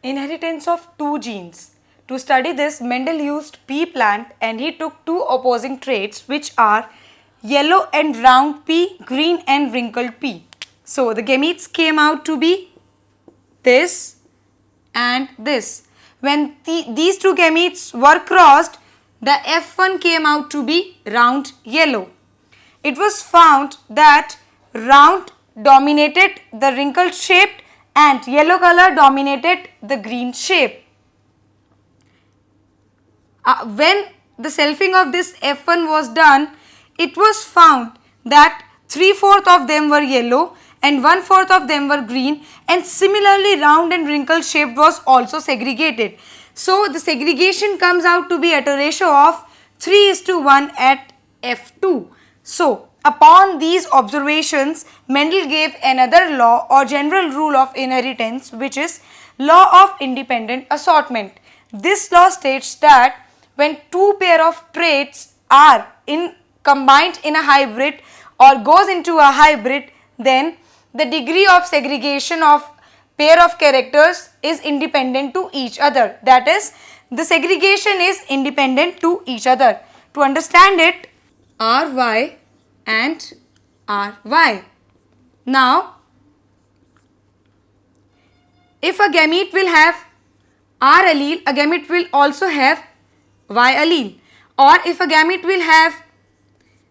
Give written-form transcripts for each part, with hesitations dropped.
Inheritance of two genes. To study this, Mendel used pea plant and he took two opposing traits which are yellow and round pea, green and wrinkled pea. So the gametes came out to be this and this. When these two gametes were crossed, the F1 came out to be round yellow. It was found that round dominated the wrinkled shape and yellow color dominated the green shape. When the selfing of this F1 was done, it was found that 3/4 of them were yellow and 1/4 of them were green, and similarly round and wrinkled shape was also segregated. So the segregation comes out to be at a ratio of 3:1 at F2. So upon these observations, Mendel gave another law or general rule of inheritance, which is law of independent assortment. This law states that when two pair of traits are combined in a hybrid or goes into a hybrid, then the degree of segregation of pair of characters is independent to each other. That is, the segregation is independent to each other. To understand it, RY and RY. Now, if a gamete will have R allele, a gamete will also have Y allele, or if a gamete will have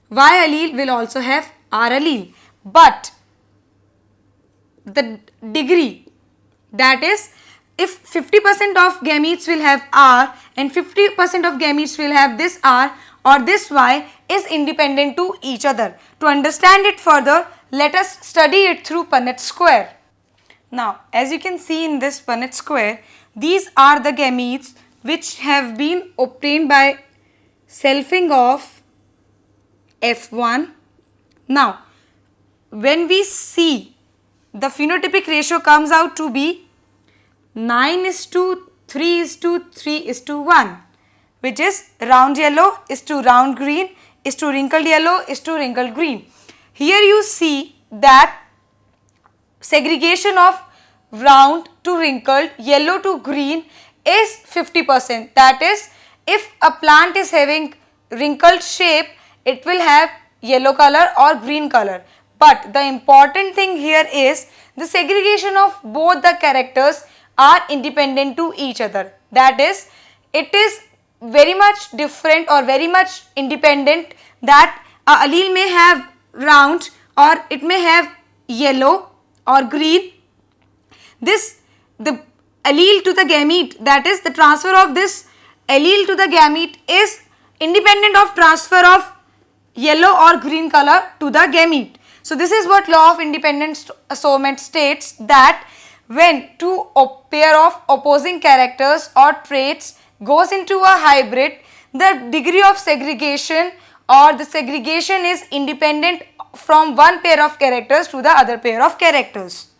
Y allele, will also have R allele. But the degree, that is, if 50% of gametes will have R and 50% of gametes will have this R or this Y, is independent to each other. To understand it further, let us study it through Punnett square. Now, as you can see in this Punnett square, these are the gametes which have been obtained by selfing of F1. Now, when we see, the phenotypic ratio comes out to be 9:3:3:1, which is round yellow is to round green is to wrinkled yellow is to wrinkled green. Here you see that segregation of round to wrinkled, yellow to green is 50%. That is, if a plant is having wrinkled shape, it will have yellow color or green color. But the important thing here is the segregation of both the characters are independent to each other. That is, it is very much different or very much independent that a allele may have round or it may have yellow or green. The allele to the gamete, that is the transfer of this allele to the gamete, is independent of transfer of yellow or green color to the gamete. So this is what law of independent assortment states, that when two pair of opposing characters or traits goes into a hybrid, the degree of segregation or the segregation is independent from one pair of characters to the other pair of characters.